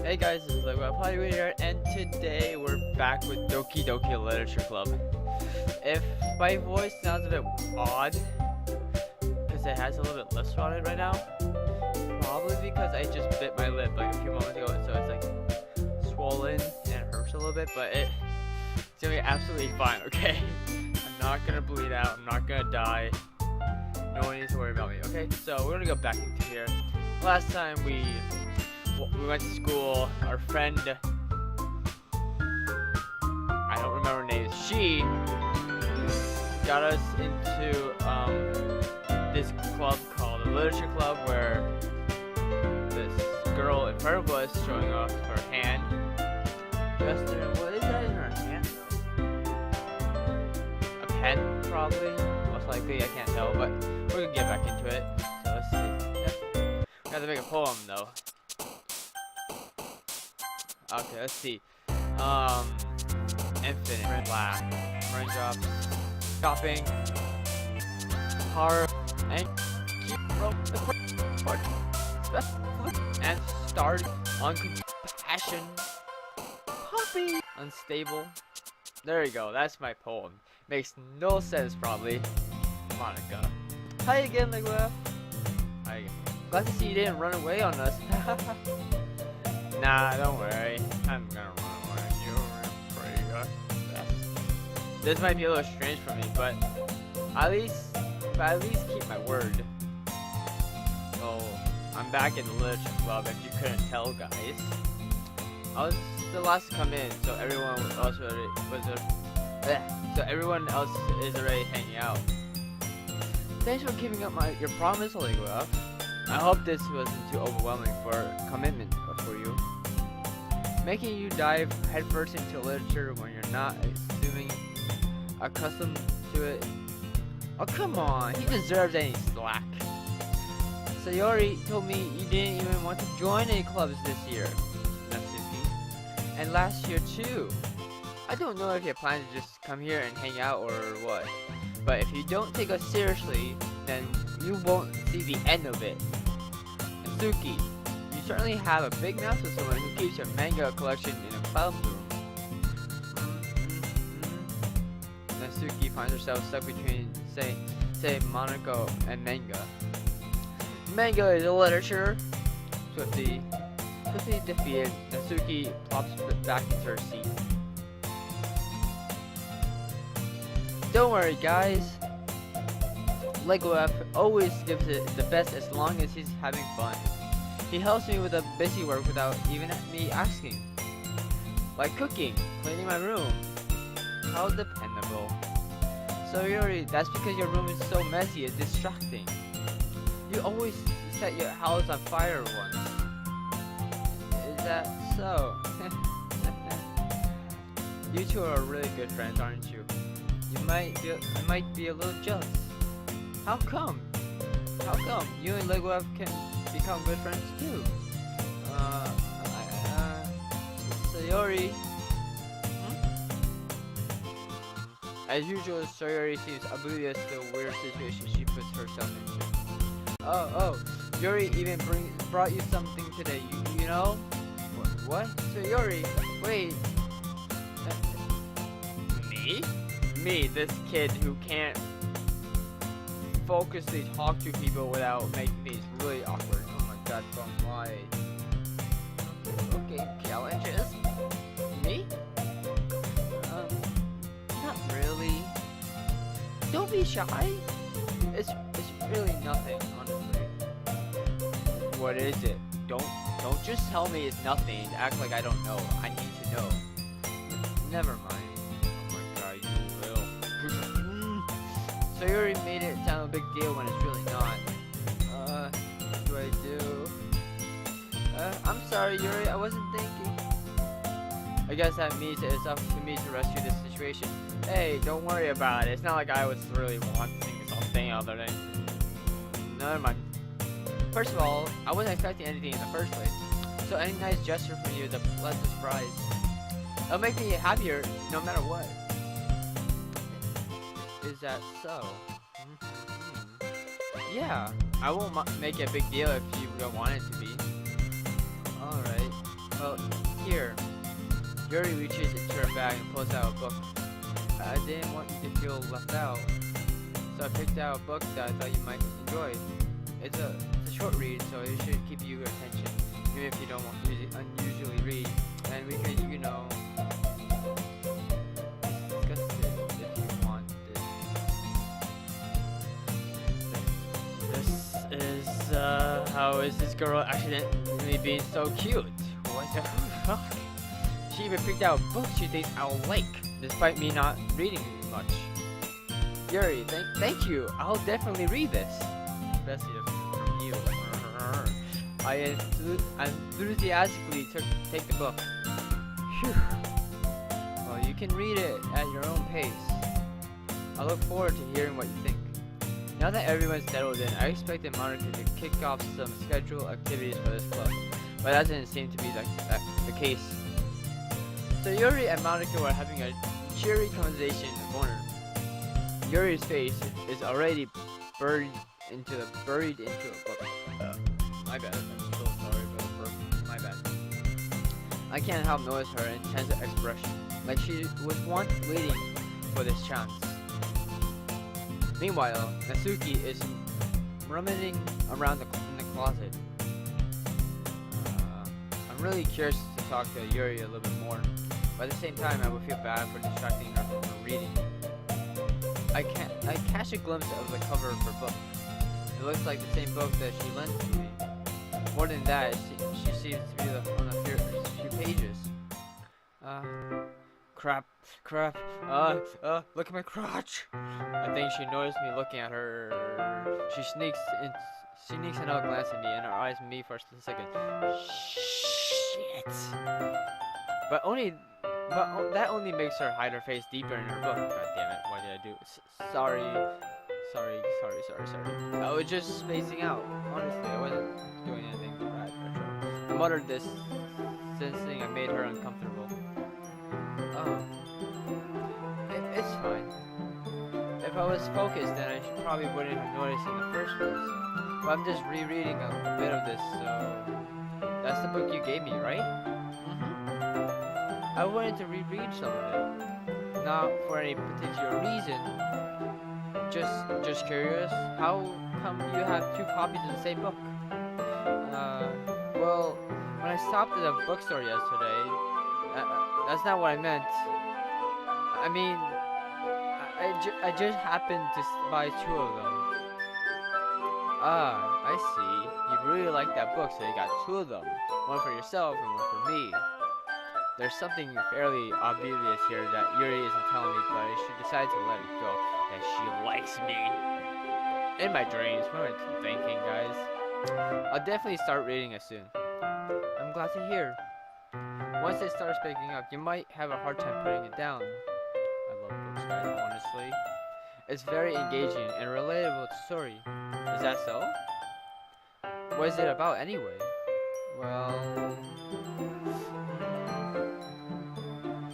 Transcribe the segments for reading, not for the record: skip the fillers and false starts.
Hey guys, this is Lituature here, and today we're back with Doki Literature Club. If my voice sounds a bit odd, because it has a little bit lisp on it right now, probably because I just bit my lip like a few moments ago, so it's like swollen and hurts a little bit, but it's gonna be absolutely fine, okay? I'm not gonna bleed out, I'm not gonna die, no one needs to worry about me, okay? So we're gonna go back into here. Last time we went to school, our friend, I don't remember her name, she got us into this club called the Literature Club, where this girl in front of us showing off her hand. Justin, what is that in her hand though? A pen, probably, most likely, I can't tell, but we're gonna get back into it. So let's see. Yep. We have to make a poem though. Okay, let's see. Infinite, black, raindrops, stopping, hard, and keep rope, and start on compassion, puppy, unstable. There you go, that's my poem. Makes no sense, probably. Monica. Hi again, Legua. Hi again. Glad to see you didn't run away on us. Nah, don't worry. I'm gonna run away. You're pretty good. This might be a little strange for me, but at least keep my word. So I'm back in the Literature Club. If you couldn't tell, guys, I was the last to come in, so everyone else is already hanging out. Thanks for keeping up your promise, Oligua. I hope this wasn't too overwhelming for commitment for you. Making you dive headfirst into literature when you're not accustomed to it. Oh come on, he deserves any slack. Sayori told me you didn't even want to join any clubs this year, Natsuki. And last year too. I don't know if you plan to just come here and hang out or what. But if you don't take us seriously, then you won't see the end of it. And Suki, you certainly have a big mouth for someone who keeps your manga collection in a cloud room. Natsuki finds herself stuck between, say Monaco and manga. Manga is a literature. Swiftly defeated, Natsuki plops back into her seat. Don't worry, guys. Legoaf always gives it the best as long as he's having fun. He helps me with the busy work without even me asking. Like cooking, cleaning my room. How dependable. So Yuri, that's because your room is so messy and distracting. You always set your house on fire once. Is that so? You two are really good friends, aren't you? You might be a little jealous. How come? How come you and Leguev can become good friends too? Sayori. As usual, Sayori seems oblivious to the weird situation she puts herself into. Oh, Yuri even brought you something today. You know? What? Sayori, wait. Me? Me, this kid who can't focusedly talk to people without making things really awkward. Oh my god, from why? Okay, challenges? Me? Not really. Don't be shy. It's really nothing, honestly. What is it? Don't just tell me it's nothing and act like I don't know. I need to know. Never mind. So you already made it sound a big deal when it's really not. What do I do? I'm sorry, Yuri, I wasn't thinking. I guess that means it's up to me to rescue this situation. Hey, don't worry about it. It's not like I was really wanting something other than... Never mind. First of all, I wasn't expecting anything in the first place. So any nice gesture from you is a pleasant surprise. It'll make me happier no matter what. Is that so? Yeah, I won't make it a big deal if you don't want it to be. Alright. Well, here. Yuri reaches into her bag and pulls out a book. I didn't want you to feel left out, so I picked out a book that I thought you might enjoy. It's a short read, so it should keep your attention, even if you don't unusually read. And we could, you know, discuss it if you want this. This is, how is this girl accidentally being so cute? What the fuck? She even picked out a book she thinks I'll like, despite me not reading much. Yuri, thank you. I'll definitely read this. Especially from you. I enthusiastically take the book. Phew. Well, you can read it at your own pace. I look forward to hearing what you think. Now that everyone's settled in, I expected Monica to kick off some scheduled activities for this club, but that didn't seem to be the case. So Yuri and Monica were having a cheery conversation in the corner. Yuri's face is already buried into a book. My bad. I'm so sorry about the burp. My bad. I can't help notice her intense expression, like she was once waiting for this chance. Meanwhile, Natsuki is rummaging around in the closet. I'm really curious to talk to Yuri a little bit more, but at the same time I would feel bad for distracting her from her reading. I catch a glimpse of the cover of her book. It looks like the same book that she lent to me. More than that, she seems to be on a few pages. Crap. Look at my crotch. I think she noticed me looking at her. She sneaks another glance at me, and her eyes meet for a second. Shit. But that only makes her hide her face deeper in her book. God damn it! Why did I do? Sorry. I was just spacing out. Honestly, I wasn't doing anything bad. I muttered this, sensing I made her uncomfortable. Oh, it's fine. If I was focused, then I probably wouldn't have noticed in the first place. But I'm just rereading a bit of this, so that's the book you gave me, right? I wanted to reread some of it, not for any particular reason. Just curious. How come you have two copies of the same book? Well, when I stopped at a bookstore yesterday, that's not what I meant. I mean, I just happened to buy two of them. Ah, I see. You really like that book, so you got two of them. One for yourself and one for me. There's something fairly obvious here that Yuri isn't telling me, but she decided to let it go. That she likes me. In my dreams. What am I thinking, guys? I'll definitely start reading it soon. I'm glad to hear. Once it starts picking up, you might have a hard time putting it down. I love books, guys, honestly. It's very engaging and relatable to story. Is that so? What is it about anyway? Well...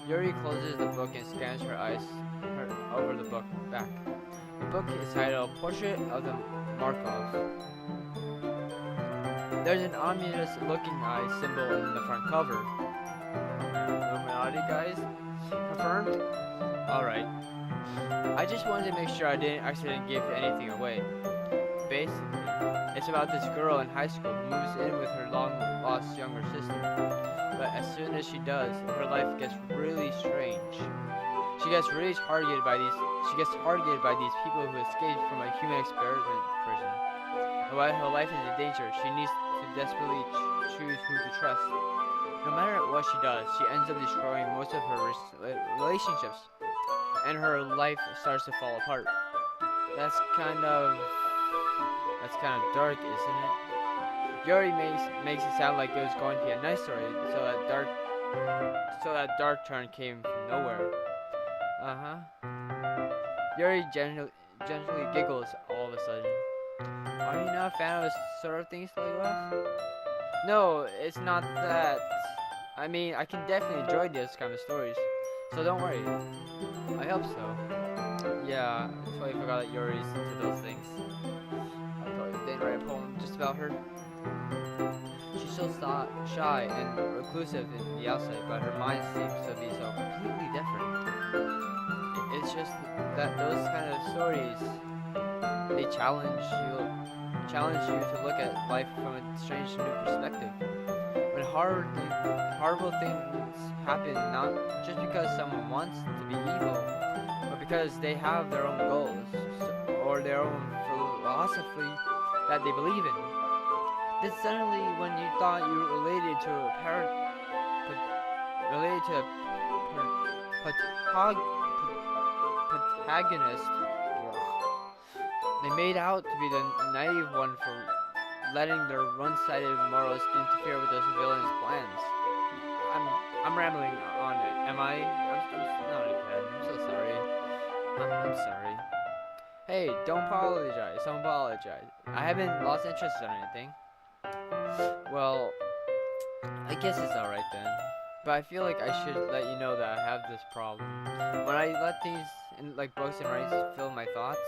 Yuri closes the book and scans her eyes over the book back. The book is titled Portrait of the Markov. There's an ominous looking eye symbol in the front cover. Illuminati, guys? Confirmed? Alright. I just wanted to make sure I didn't accidentally give anything away. Basically, it's about this girl in high school who moves in with her long-lost younger sister. But as soon as she does, her life gets really strange. She gets targeted by these people who escaped from a human experiment prison. And while her life is in danger, she needs to desperately choose who to trust. No matter what she does, she ends up destroying most of her relationships, and her life starts to fall apart. That's kind of dark, isn't it? Yuri makes it sound like it was going to be a nice story, so that dark turn came from nowhere. Yuri gently giggles all of a sudden. Are you not a fan of this sort of things, Lituature? No, it's not that. I mean, I can definitely enjoy this kind of stories, so don't worry. I hope so. Yeah, I totally forgot that Yuri's into those things. I thought you did write a poem just about her. She's so shy and reclusive in the outside, but her mind seems to be so completely different. It's just that those kind of stories, they challenge you to look at life from a strange new perspective. When horrible things happen, not just because someone wants to be evil, but because they have their own goals or their own philosophy that they believe in. Then suddenly, when you thought you related to a protagonist, they made out to be the naive one for letting their one-sided morals interfere with those villains' plans. I'm rambling on it. Am I? I'm not again. I'm so sorry. I'm sorry. Hey, don't apologize. Don't apologize. I haven't lost interest in anything. Well, I guess it's alright then. But I feel like I should let you know that I have this problem. When I let these like books and writes fill my thoughts,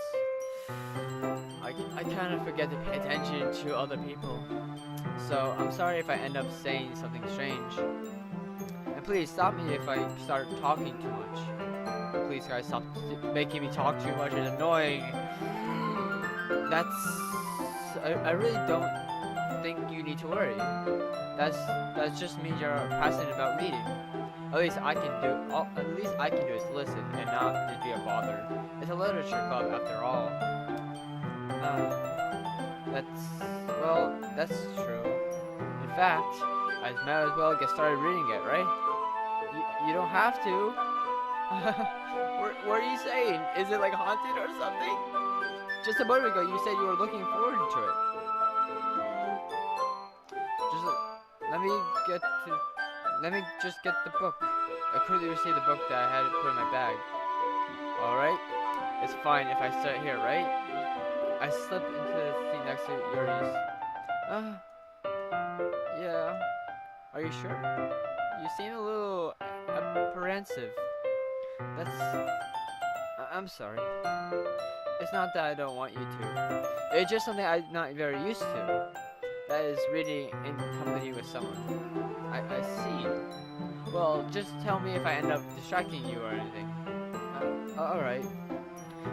I kind of forget to pay attention to other people. So I'm sorry if I end up saying something strange. And please stop me if I start talking too much. Please guys, stop making me talk too much. It's annoying. I really don't think you need to worry. That's just means you're passionate about reading. At least I can do is listen and not just be a bother. It's a literature club after all. That's true. In fact, I might as well get started reading it, right? You don't have to. What are you saying? Is it like haunted or something? Just a moment ago, you said you were looking forward to it. Let me just get the book. I quickly received the book that I had put in my bag. Alright? It's fine if I sit here, right? I slipped into the seat next to Yuri's. Yeah. Are you sure? You seem a little apprehensive. I'm sorry. It's not that I don't want you to. It's just something I'm not very used to. That is reading in company with someone. I see. Well, just tell me if I end up distracting you or anything. Alright.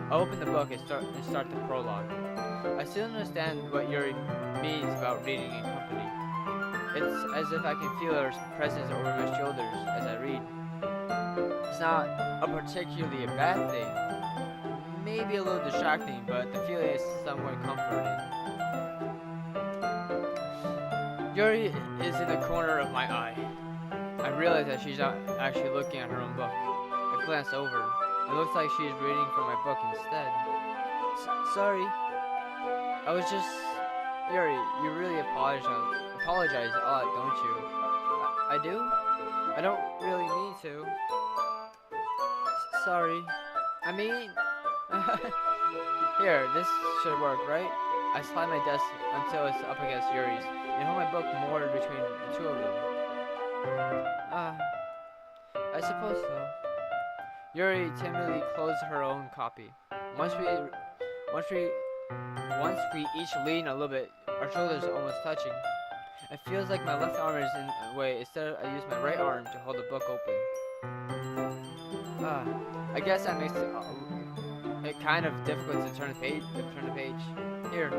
I'll open the book and start the prologue. I still understand what Yuri means about reading in company. It's as if I can feel her presence over my shoulders as I read. It's not particularly a bad thing. Maybe a little distracting, but the feeling is somewhat comforting. Yuri is in the corner of my eye. I realize that she's not actually looking at her own book. I glance over. It looks like she's reading from my book instead. Sorry. I was just... Yuri, you really apologize a lot, don't you? I do? I don't really mean to. Sorry. I mean... Here, this should work, right? I slide my desk until it's up against Yuri's, and hold my book more between the two of them. I suppose so. Yuri timidly closed her own copy. Once we each lean a little bit, our shoulders are almost touching. It feels like my left arm is in the way. Instead, I use my right arm to hold the book open. I guess that makes it kind of difficult to turn the page. Here.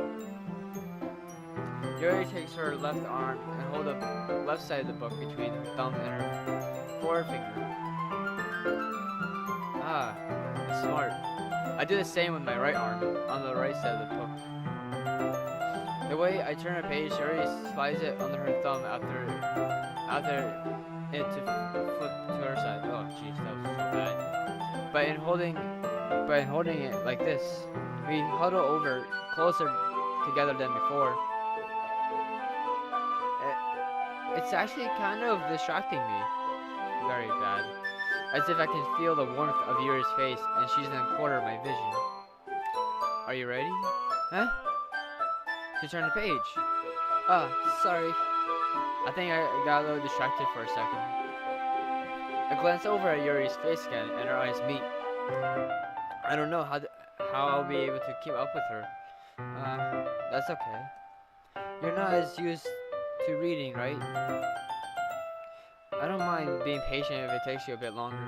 Yuri takes her left arm and hold the left side of the book between her thumb and her forefinger. That's smart. I do the same with my right arm on the right side of the book. The way I turn a page, Yuri slides it under her thumb after it to flip to her side. Oh jeez, that was so bad. But in holding it like this, we huddle over closer together than before. It's actually kind of distracting me. Very bad. As if I can feel the warmth of Yuri's face and she's in a corner of my vision. Are you ready? Huh? To turn the page. Sorry. I think I got a little distracted for a second. I glance over at Yuri's face again and our eyes meet. I don't know how I'll be able to keep up with her. That's okay. You're not as used to reading, right? I don't mind being patient if it takes you a bit longer.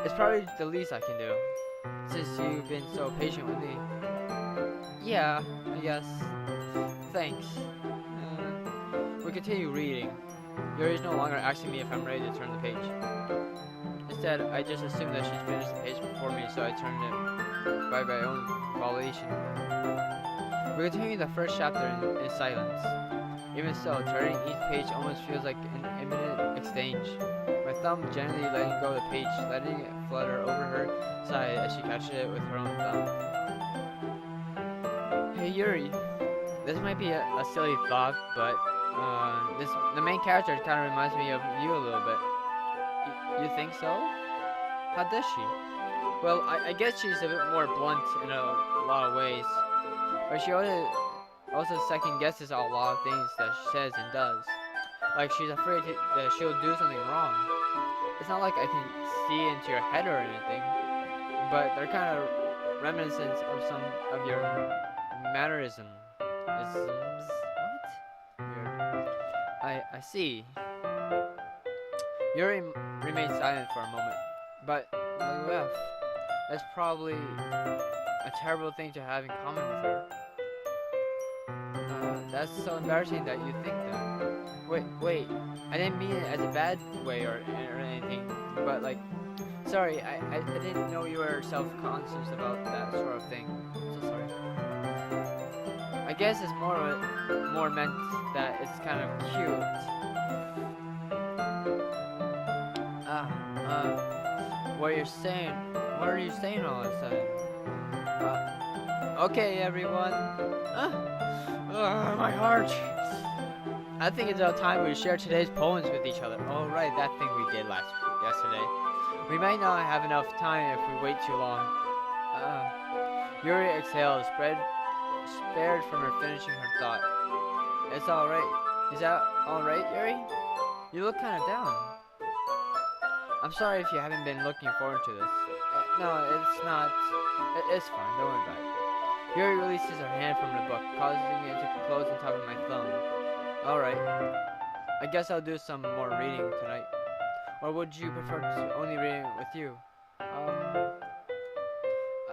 It's probably the least I can do, since you've been so patient with me. Yeah, I guess. Thanks. We continue reading. Yuri's no longer asking me if I'm ready to turn the page. Instead, I just assumed that she'd finished the page before me, so I turned it by my own volition. We continue the first chapter in silence. Even so, turning each page almost feels like an imminent exchange. My thumb gently letting go of the page, letting it flutter over her side as she catches it with her own thumb. Hey Yuri, this might be a silly thought, but the main character kind of reminds me of you a little bit. You think so? How does she? Well, I guess she's a bit more blunt in a lot of ways, but she also second guesses a lot of things that she says and does. Like she's afraid that she'll do something wrong. It's not like I can see into your head or anything, but they're kind of reminiscent of some of your mannerisms. What? Weird. I see. Yuri remained silent for a moment, but that's probably a terrible thing to have in common with her. That's so embarrassing that you think that. Wait, I didn't mean it as a bad way or anything, but like, sorry, I didn't know you were self-conscious about that sort of thing. So sorry. I guess it's more meant that it's kind of cute. What are you saying all of a sudden? Okay, everyone. My heart. I think it's about time we share today's poems with each other. Oh, right, that thing we did yesterday. We might not have enough time if we wait too long. Yuri exhaled, spared from her finishing her thought. It's alright. Is that alright, Yuri? You look kind of down. I'm sorry if you haven't been looking forward to this. No, it's not. It's fine, don't worry about it. Yuri releases her hand from the book, causing it to close on top of my thumb. Alright. I guess I'll do some more reading tonight. Or would you prefer to only reading with you?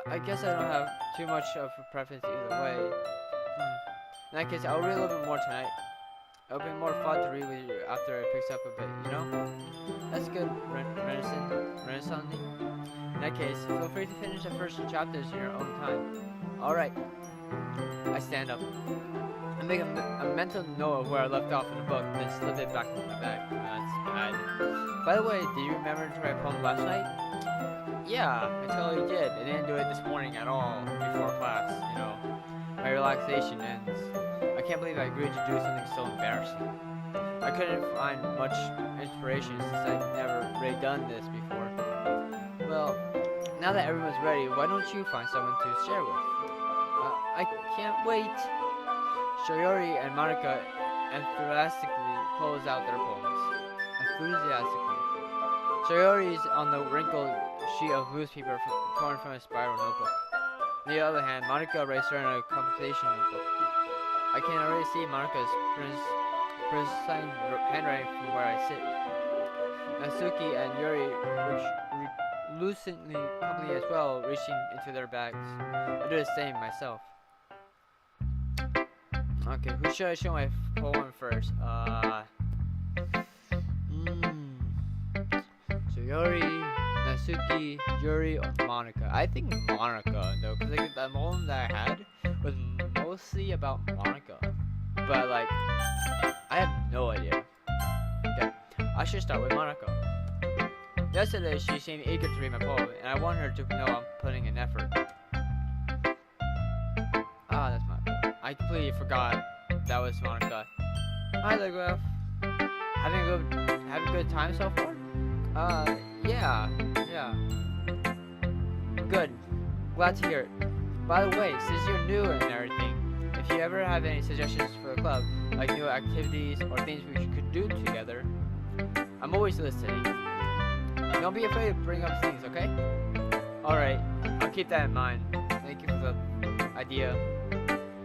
I guess I don't have too much of a preference either way. In that case, I'll read a little bit more tonight. It'll be more fun to read with you after it picks up a bit, you know? That's good, Renaissance. In that case, feel free to finish the first chapters in your own time. Alright. I stand up. I make a mental note of where I left off in the book, then slip it back in my bag. That's bad. By the way, did you remember to write a poem last night? Yeah, I totally did. I didn't do it this morning at all before class, you know. My relaxation ends. I can't believe I agreed to do something so embarrassing. I couldn't find much inspiration since I'd never really done this before. Well, now that everyone's ready, why don't you find someone to share with? I can't wait. Shiori and Monica enthusiastically pulls out their poems. Shiori's on the wrinkled sheet of loose paper torn from a spiral notebook. On the other hand, Monica writes her in a composition notebook. I can already see Monica's precise handwriting from where I sit. Natsuki and Yuri lucidly company as well, reaching into their bags. I do the same myself. Okay, who should I show my poem first? So Yuri, Natsuki, Yuri, or Monica? I think Monica though, because like, the poem that I had was mostly about Monica. But like, I have no idea. Okay, I should start with Monica. Yesterday, she seemed eager to read my poem, and I want her to know I'm putting in effort. Ah, that's Monica. I completely forgot that was Monica. Hi, Lituature. Having a good time so far? Yeah. Good. Glad to hear it. By the way, since you're new and everything, if you ever have any suggestions for the club, like new activities or things we could do together, I'm always listening. Don't be afraid to bring up things, okay? Alright, I'll keep that in mind. Thank you for the idea.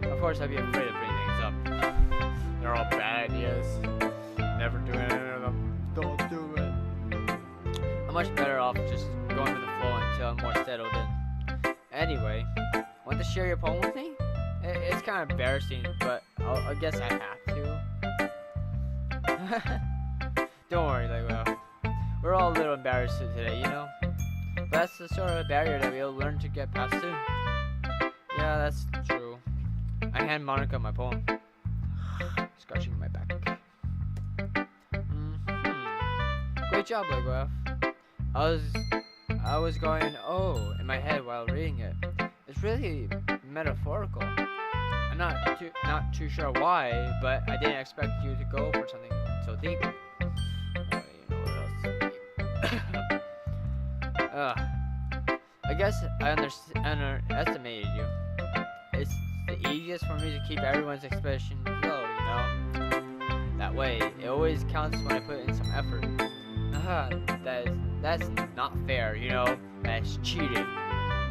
Of course, I'd be afraid to bring things up. they're all bad ideas. Never do any of them. Don't do it. I'm much better off just going with the flow until I'm more settled in. Anyway, want to share your poem with me? It's kind of embarrassing, but I guess I have to. Don't worry, like, we're all a little embarrassed today, you know? But that's the sort of barrier that we'll learn to get past soon. Yeah, that's true. I hand Monica my poem. Scratching my back. Great job, Legwaf. I was going, oh, in my head while reading it. It's really metaphorical. I'm not too sure why, but I didn't expect you to go for something so deep. You know what else? I guess I underestimated you. It's the easiest for me to keep everyone's expression low, you know? That way, it always counts when I put in some effort. That's not fair, you know? That's cheating.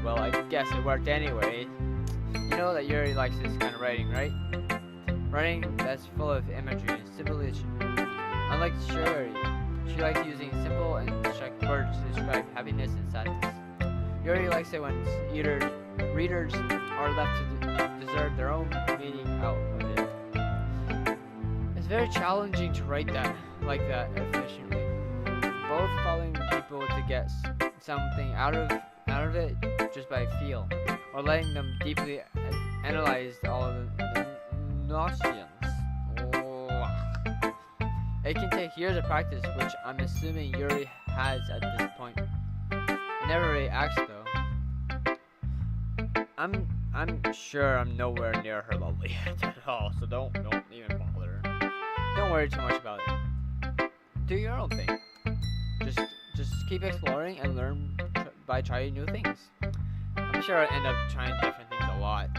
Well, I guess it worked anyway. You know that Yuri likes this kind of writing, right? Writing that's full of imagery and symbolism. Unlike Yuri, she likes using simple and abstract words to describe happiness and sadness. Yuri likes it when readers are left to deserve their own meaning out of it. It's very challenging to write like that efficiently. Both following people to get something out of it just by feel, or letting them deeply analyze all of the notions. It can take years of practice, which I'm assuming Yuri has at this point. I never really asked though. I'm sure I'm nowhere near her level yet at all, so don't even bother. Don't worry too much about it. Do your own thing. Just keep exploring and learn by trying new things. I'm sure I'll end up trying different things a lot.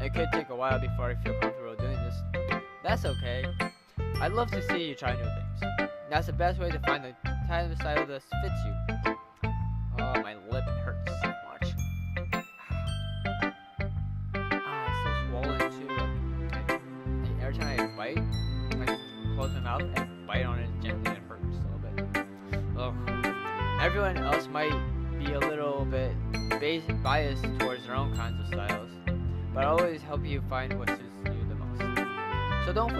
It could take a while before I feel comfortable doing this. That's okay. I'd love to see you try new things. That's the best way to find the type of style that fits you. Oh, my lip hurts so much. It's so swollen too. Every time I bite, I close my mouth and bite on it gently. It hurts a little bit. Ugh. Everyone else might be a little bit biased towards their own kinds of styles, but I always help you find what suits you the most. So don't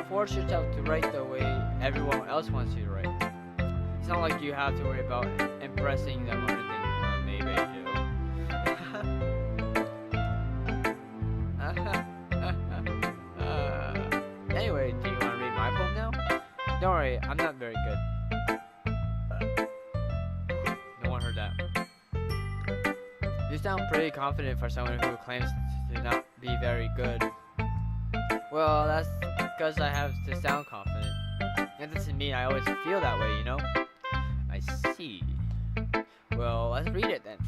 force yourself to write the way everyone else wants you to write. It's not like you have to worry about impressing them or anything. Maybe I do. Anyway, do you want to read my poem now? Don't worry, I'm not very good. No one heard that. You sound pretty confident for someone who claims to not be very good. Well, that's because I have to sound confident. That doesn't mean I always feel that way, you know? I see. Well, let's read it then.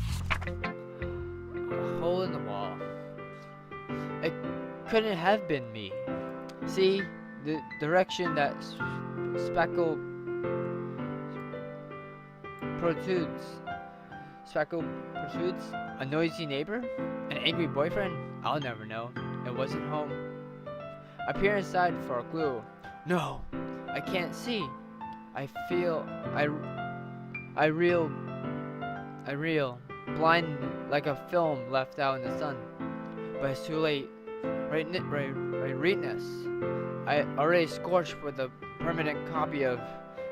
A hole in the wall. It couldn't have been me. See, the direction that speckle protrudes. Speckle protrudes? A noisy neighbor? An angry boyfriend? I'll never know. It wasn't home. I peer inside for a clue. No, I can't see. I feel, I reel, blind like a film left out in the sun. But it's too late. Rightness. I already scorched with a permanent copy of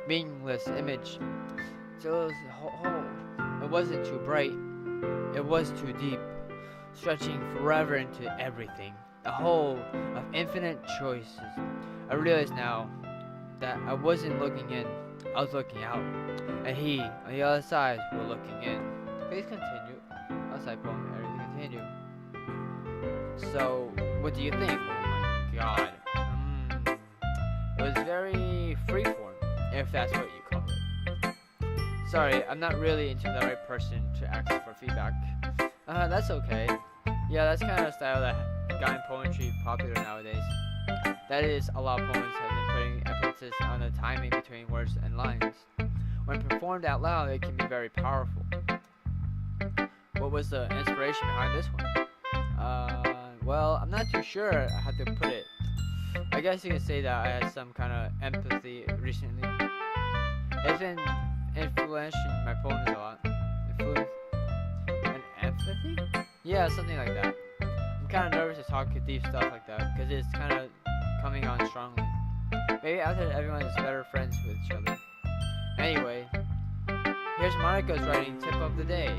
meaningless image. So it was a hole. It wasn't too bright. It was too deep, stretching forever into everything. A hole of infinite choices. I realize now that I wasn't looking in, I was looking out. And he, on the other side, was looking in. Please continue. Outside poem, continue. So, what do you think? Oh my god. It was very freeform, if that's what you call it. Sorry, I'm not really into the right person to ask for feedback. That's okay. Yeah, that's kind of a style that got in poetry popular nowadays. That is, a lot of poems have been putting emphasis on the timing between words and lines. When performed out loud, it can be very powerful. What was the inspiration behind this one? Well, I'm not too sure how to put it. I guess you can say that I had some kind of empathy recently. It's been influencing my poems a lot. An empathy? Yeah, something like that. I'm kind of nervous to talk deep stuff like that because it's kind of coming on strongly. Maybe after everyone is better friends with each other. Anyway, here's Monica's writing tip of the day.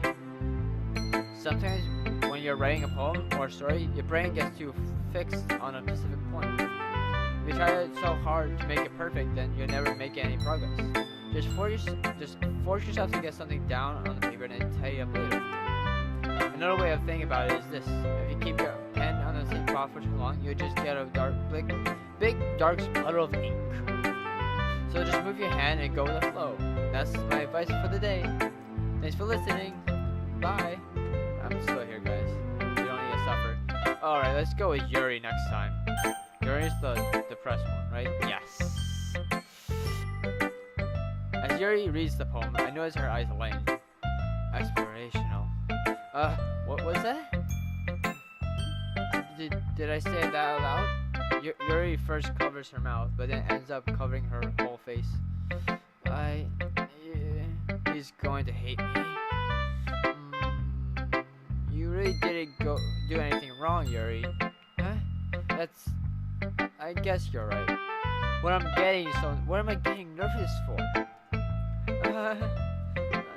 Sometimes when you're writing a poem or a story, your brain gets too fixed on a specific point. If you try so hard to make it perfect, then you'll never make any progress. Just force yourself to get something down on the paper and then tidy up later. Another way of thinking about it is this: if you keep your pen on the same spot for too long, you'll just get a big dark splatter of ink. So just move your hand and go with the flow. That's my advice for the day. Thanks for listening. Bye. I'm still here, guys. You don't need to suffer. Alright, let's go with Yuri next time. Yuri's the depressed one, right? Yes. As Yuri reads the poem, I notice her eyes lighten. Explorational. What was that? Did I say that out loud? Yuri first covers her mouth, but then ends up covering her whole face. He's going to hate me. You really didn't do anything wrong, Yuri. Huh? I guess you're right. What am I getting nervous for?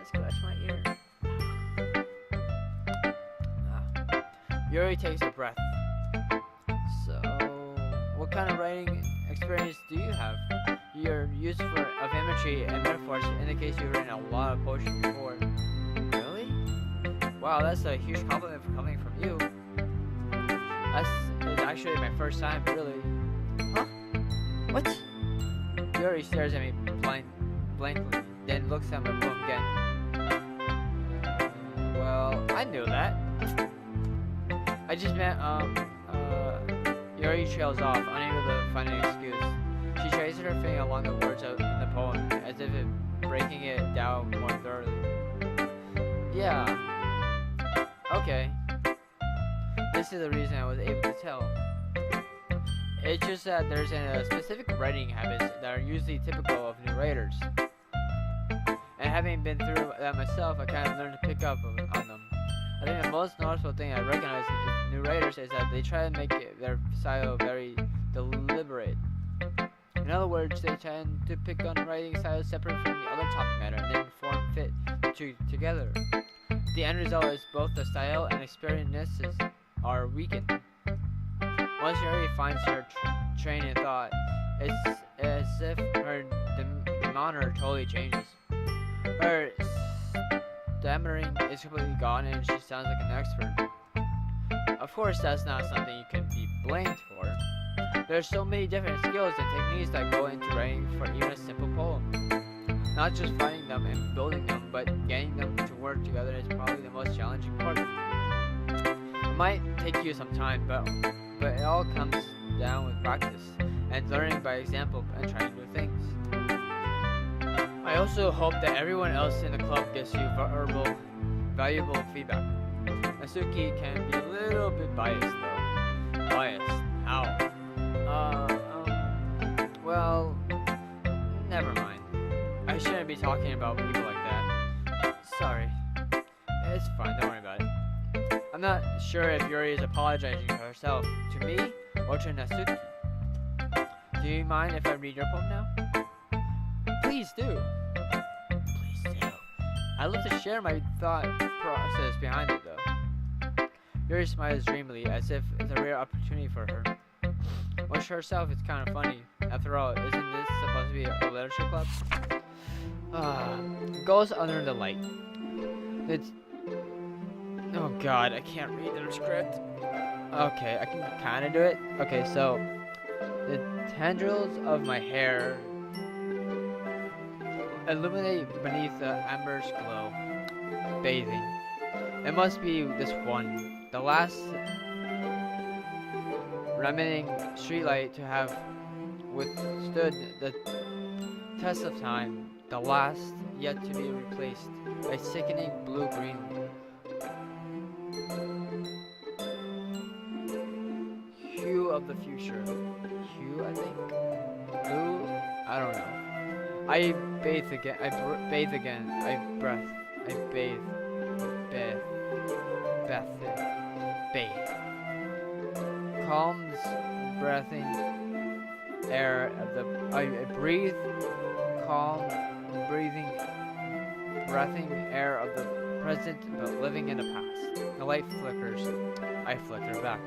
Scratch my ear. Yuri takes a breath. So, what kind of writing experience do you have? Your use of imagery and metaphors indicates you've written a lot of poetry before. Really? Wow, that's a huge compliment for coming from you. It's actually my first time, really. Huh? What? Yuri stares at me blankly, then looks at my poem again. Well, I knew that. I just meant, Yuri trails off, unable to find an excuse. She traces her finger along the words in the poem, as if breaking it down more thoroughly. Yeah. Okay. This is the reason I was able to tell. It's just that there's a specific writing habits that are usually typical of new writers. And having been through that myself, I kind of learned to pick up on them. I think the most noticeable thing I recognize in new writers is that they try to make their style very deliberate. In other words, they tend to pick on writing styles separate from the other topic matter and then fit the two together. The end result is both the style and experiences are weakened. Once Yuri finds her train of thought, it's as if her demeanor totally changes. Her stammering is completely gone and she sounds like an expert. Of course, that's not something you can be blamed for. There are so many different skills and techniques that go into writing for even a simple poem. Not just finding them and building them, but getting them to work together is probably the most challenging part. It might take you some time, but it all comes down with practice and learning by example and trying new things. I also hope that everyone else in the club gives you valuable feedback. Asuki can be a little bit biased though. Biased? How? Well, never mind. I shouldn't be talking about people like that. Sorry. It's fine, don't worry about it. I'm not sure if Yuri is apologizing to herself, to me, or to Natsuki. Do you mind if I read your poem now? Please do. Please do. I'd love to share my thought process behind it though. Yuri smiles dreamily as if it's a rare opportunity for her. Which herself is kind of funny. After all, isn't this supposed to be a literature club? Goes under the light. Oh god, I can't read the script. Okay, I can kind of do it. Okay, so the tendrils of my hair illuminate beneath the ember's glow, bathing. It must be this one, the last remaining streetlight to have withstood the test of time, the last yet to be replaced by sickening blue-green hue of the future. Hue, I think. Blue. I don't know. I bathe again. Bathe again. I breath. I bathe. Bathe. Bathe. Calms breathing air of the. I breathe. Calm breathing. Breathing air of the present, but living in the past. The light flickers. I flicker back.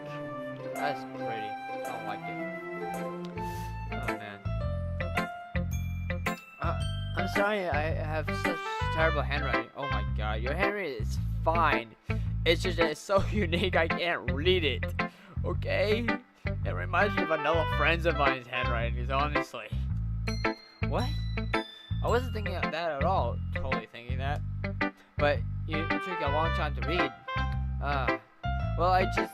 That's pretty. I don't like it. Oh man. I'm sorry I have such terrible handwriting. Oh my god, your handwriting is fine. It's just that it's so unique I can't read it. Okay? It reminds me of another friend of mine's handwriting, honestly. What? I wasn't thinking of that at all. Totally thinking that. But it took a long time to read. Well, I just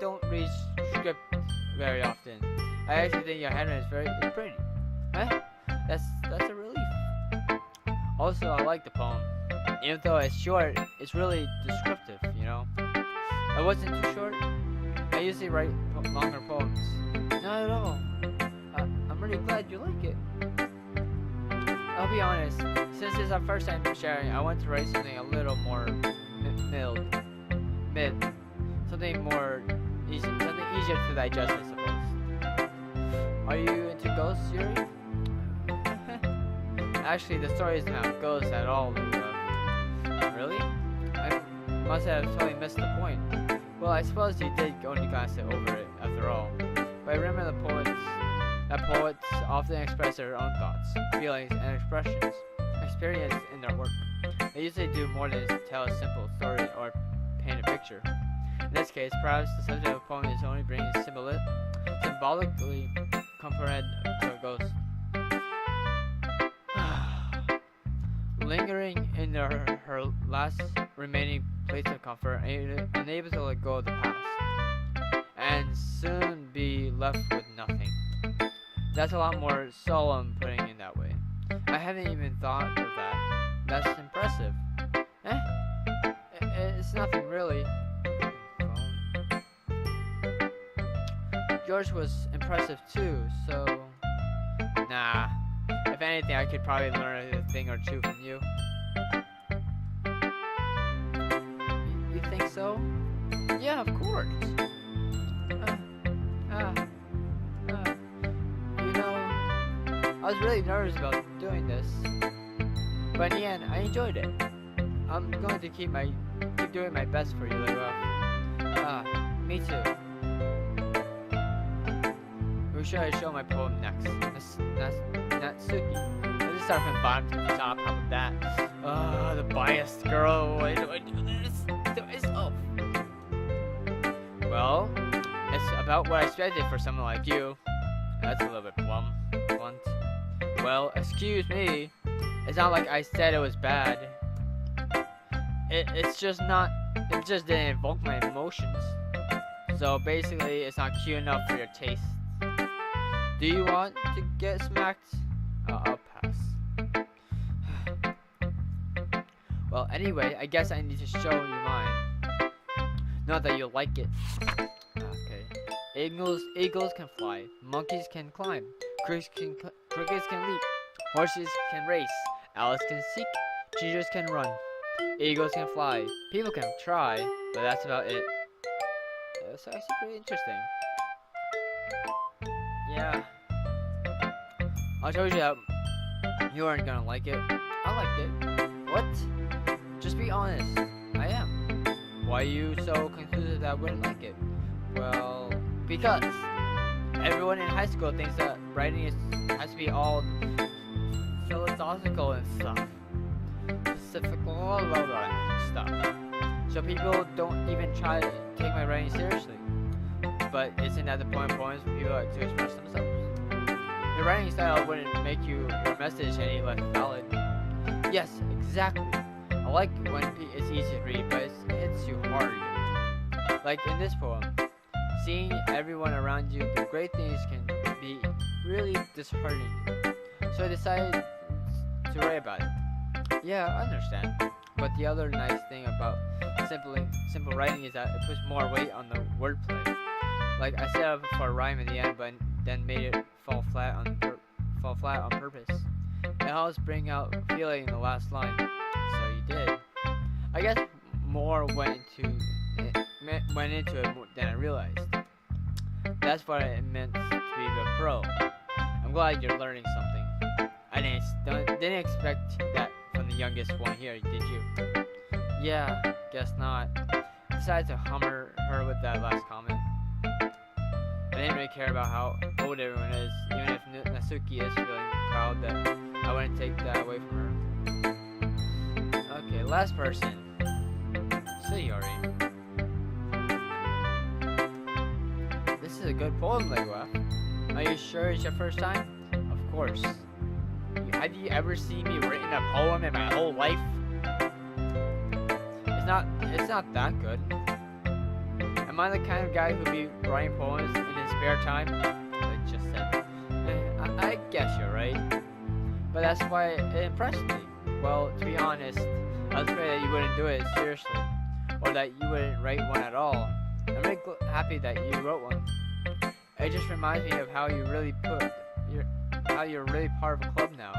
don't read script very often. I actually think your handwriting is it's pretty. Huh? That's a relief. Also, I like the poem. Even though it's short, it's really descriptive, you know? It wasn't too short. I usually write longer poems. Not at all. I'm really glad you like it. I'll be honest, since it's our first time sharing, I want to write something a little more mid. Something more something easier to digest, I suppose. Are you into ghosts, Yuri? Actually, the story isn't about ghosts at all, Really? I must have totally missed the point. Well, I suppose you did only glance over it, after all. But I remember that poets often express their own thoughts, feelings, and experience in their work. They usually do more than tell a simple story or paint a picture. In this case, perhaps the subject of a poem is only bringing symbolically comprehend to a ghost. Lingering in her last remaining place of comfort, unable to let go of the past, and soon be left with nothing. That's a lot more solemn putting it that way. I haven't even thought of that. That's impressive. It's nothing really. Yours was impressive too, so... Nah. If anything, I could probably learn a thing or two from you. You think so? Yeah, of course. You know, I was really nervous about doing this, but in the end, I enjoyed it. I'm going to keep doing my best for you, Lego. Me too. Who should I show my poem next? Natsuki. Let's start from the bottom to the top. How about that? The biased girl. Why do I do this to myself? Well, it's about what I expected for someone like you. That's a little bit blunt. Well, excuse me. It's not like I said it was bad. It's just not. It just didn't evoke my emotions. So basically, it's not cute enough for your taste. Do you want to get smacked? I'll pass. Well, anyway, I guess I need to show you mine. Not that you'll like it. Okay. Eagles can fly. Monkeys can climb. Crickets can leap. Horses can race. Owls can seek. Gingers can run. Eagles can fly. People can try, but that's about it. That's actually pretty interesting. Yeah. I told you that you weren't gonna like it. I liked it. What? Just be honest. I am. Why are you so conclusive that I wouldn't like it? Well, because everyone in high school thinks that writing has to be all philosophical and stuff. Specific stuff. So people don't even try to take my writing seriously. But isn't that the point of poems for people to express themselves? Your writing style wouldn't make your message any less valid. Yes, exactly. I like when it's easy to read, but it hits you hard. Like in this poem, seeing everyone around you do great things can be really disheartening. So I decided to write about it. Yeah, I understand. But the other nice thing about simple writing is that it puts more weight on the wordplay. Like I set up for a rhyme in the end, but then made it fall flat on purpose. It helps bring out feeling in the last line. So you did. I guess more went into it than I realized. That's what it meant to be the pro. I'm glad you're learning something. I didn't expect that from the youngest one here, did you? Yeah, guess not. I decided to humor her with that last comment. I didn't really care about how old everyone is, even if Natsuki is feeling proud that I wouldn't take that away from her. Okay, last person. Sayori. This is a good poem, Legua. Are you sure it's your first time? Of course. Have you ever seen me written a poem in my whole life? It's not that good. Am I the kind of guy who'd be writing poems in his spare time? I just said. I guess you're right. But that's why it impressed me. Well, to be honest, I was afraid that you wouldn't do it seriously, or that you wouldn't write one at all. I'm really happy that you wrote one. It just reminds me of how you're really part of a club now.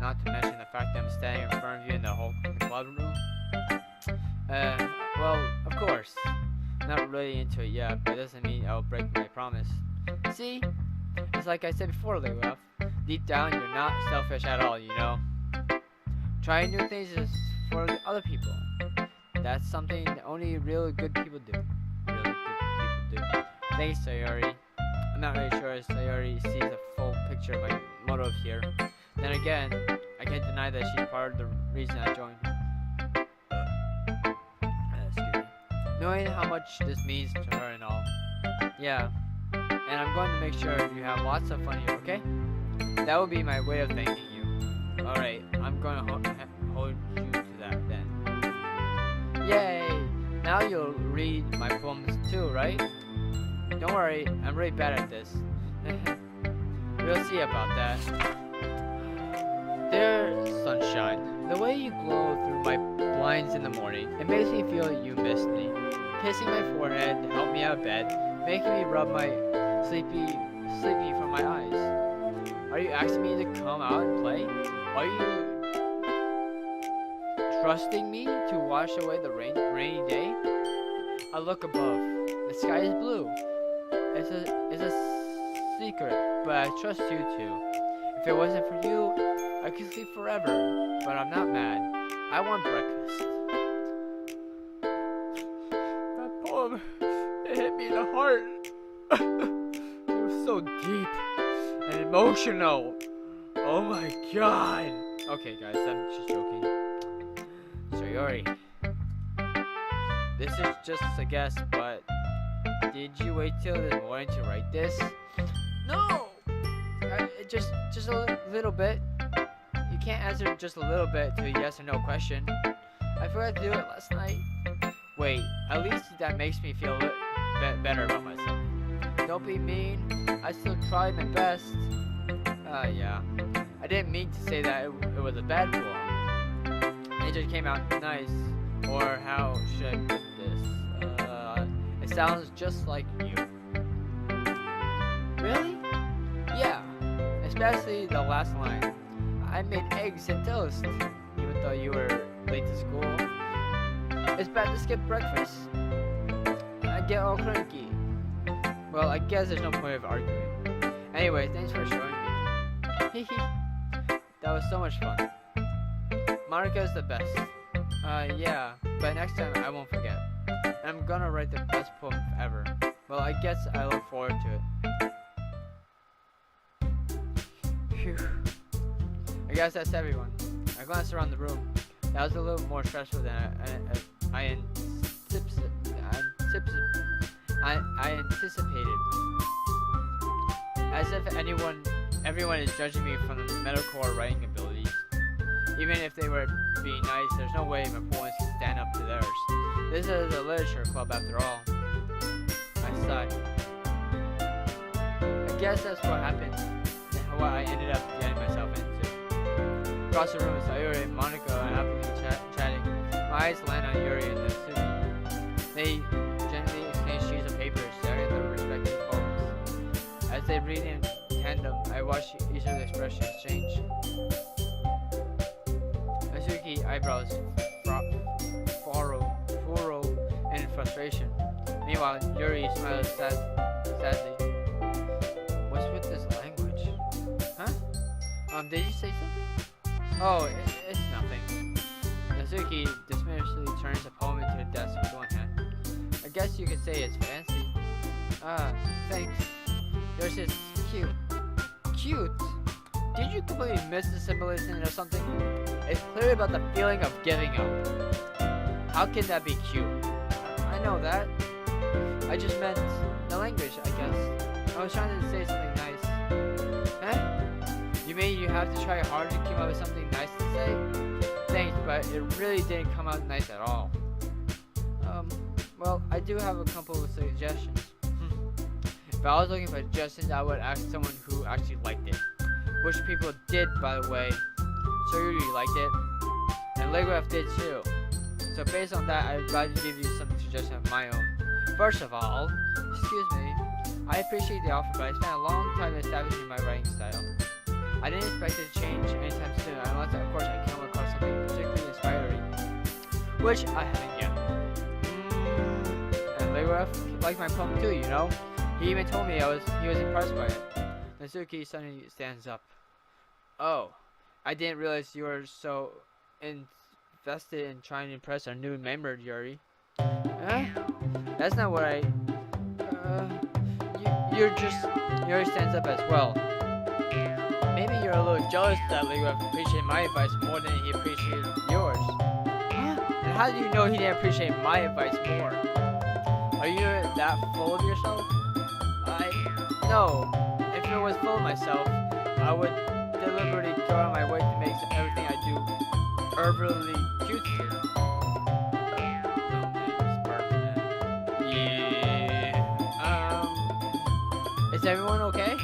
Not to mention the fact that I'm standing in front of you in the whole club room. Well, of course. Not really into it yet, but it doesn't mean I'll break my promise. See? It's like I said before, Lewaf. Deep down, you're not selfish at all, you know? Trying new things is for the other people. That's something that only really good people do. Really good people do. Thanks, Sayori. I'm not really sure if Sayori sees the full picture of my motives here. Then again, I can't deny that she's part of the reason I joined. Excuse me. Knowing how much this means to her and all. Yeah. And I'm going to make sure you have lots of fun here, okay? That will be my way of thanking you. Alright, I'm going to hold you to that then. Yay! Now you'll read my poems too, right? Don't worry, I'm really bad at this. We'll see about that. Dear sunshine, the way you glow through my blinds in the morning, it makes me feel you missed me. Kissing my forehead to help me out of bed, making me rub my sleepy from my eyes. Are you asking me to come out and play? Are you trusting me to wash away the rainy day? I look above. The sky is blue. It's a secret, but I trust you too. If it wasn't for you, I could sleep forever. But I'm not mad. I want breakfast. That poem, it hit me in the heart. It was so deep and emotional. Oh my god. Okay guys, I'm just joking. Sayori, this is just a guess, but did you wait till this morning to write this? No! Just a little bit. You can't answer just a little bit to a yes or no question. I forgot to do it last night. Wait, at least that makes me feel a little bit better about myself. Don't be mean. I still tried my best. Yeah. I didn't mean to say that it was a bad poem. It just came out nice. Or how should I put this? It sounds just like you. Really? Yeah. Especially the last line. I made eggs and toast, even though you were late to school. It's bad to skip breakfast. I get all cranky. Well, I guess there's no point of arguing. Anyway, thanks for showing me. Hehe. That was so much fun. Marika's the best. Yeah, but next time I won't forget. I'm gonna write the best poem ever. Well, I guess I look forward to it. Phew. I guess that's everyone. I glanced around the room. That was a little more stressful than I anticipated. As if everyone is judging me from the metalcore writing abilities. Even if they were being nice, there's no way my poems can stand up to theirs. This is a literature club after all. I sighed. I guess that's what happened, and what I ended up getting myself into. Across the room is Sayori and Monica happily chatting. My eyes land on Yuri and Natsuki. They gently exchange sheets of paper, staring As they read in tandem, I watch each of the expressions change. Natsuki eyebrows furrow in frustration. Meanwhile, Yuri smiles sadly. What's with this language? Huh? Did you say something? Oh, it's nothing. Natsuki dismissively turns a poem into a desk with one hand. I guess you could say it's fancy. Ah, thanks. Yours is cute. Cute? Did you completely miss the symbolism or something? It's clearly about the feeling of giving up. How can that be cute? I know that. I just meant the language, I guess. I was trying to say something nice. Huh? You mean you have to try hard to come up with something nice to say? Thanks, but it really didn't come out nice at all. Well, I do have a couple of suggestions. If I was looking for suggestions, I would ask someone who actually liked it. Which people did, by the way. So you really liked it. And Legraf did too. So based on that, I'd like to give you some suggestions of my own. First of all, excuse me, I appreciate the offer, but I spent a long time establishing my writing style. I didn't expect it to change anytime soon, unless of course I come across something particularly inspiring. Which I haven't yet. And Legraf liked my poem too, you know? He even told me he was impressed by it. Natsuki suddenly stands up. Oh, I didn't realize you were so invested in trying to impress our new member, Yuri. Huh? That's not what I... Yuri stands up as well. Maybe you're a little jealous that Legraf appreciated my advice more than he appreciated yours. Huh? And how do you know he didn't appreciate my advice more? Are you that full of yourself? No. If it was full of myself, I would deliberately go out of my way to make everything I do overly cute to. Yeah. Is everyone okay?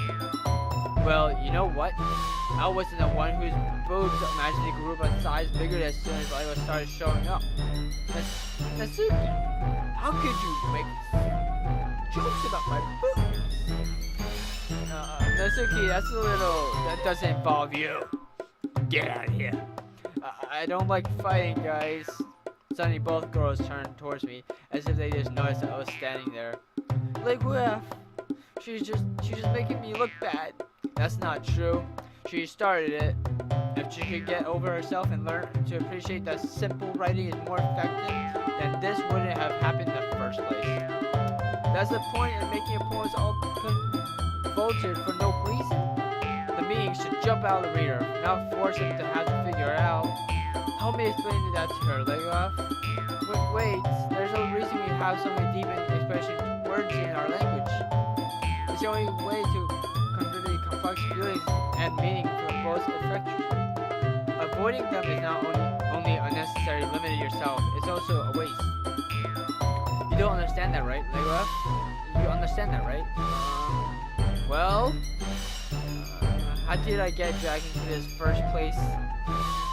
Well, you know what? I wasn't the one whose boobs magically grew up a size bigger as soon as I started showing up. Natsuki, how could you make jokes about my boobs? Natsuki, that doesn't involve you. Get out of here. I don't like fighting, guys. Suddenly both girls turned towards me as if they just noticed that I was standing there. Legraf, she's just making me look bad. That's not true. She started it. If she could get over herself and learn to appreciate that simple writing is more effective, then this wouldn't have happened in the first place. That's the point in making a poem all convoluted for no reason. The meaning should jump out of the reader, not force him to have to figure it out. Help me explain that to her, Legraf. But wait, there's no reason we have so many deep expression words in our language. It's the only way to convey complex feelings and meaning for both effectively. Avoiding them is not only unnecessary, limiting yourself, it's also a waste. You don't understand that, right, Legraf? You understand that, right? Well, how did I get dragged into this first place?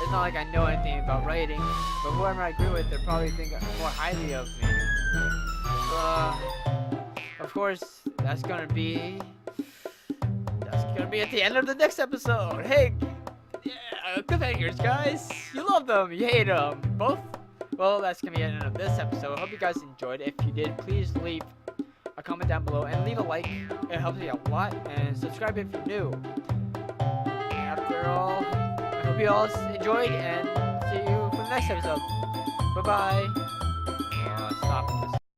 It's not like I know anything about writing, but whoever I agree with, they'll probably think more highly of me. Of course, that's gonna be at the end of the next episode. Hey, yeah, cliffhangers, guys. You love them, you hate them, both. Well, that's gonna be the end of this episode. I hope you guys enjoyed. If you did, please leave a comment down below and leave a like. It helps me a lot. And subscribe if you're new. After all, I hope you all enjoyed and see you for the next episode. Bye bye. Stop this.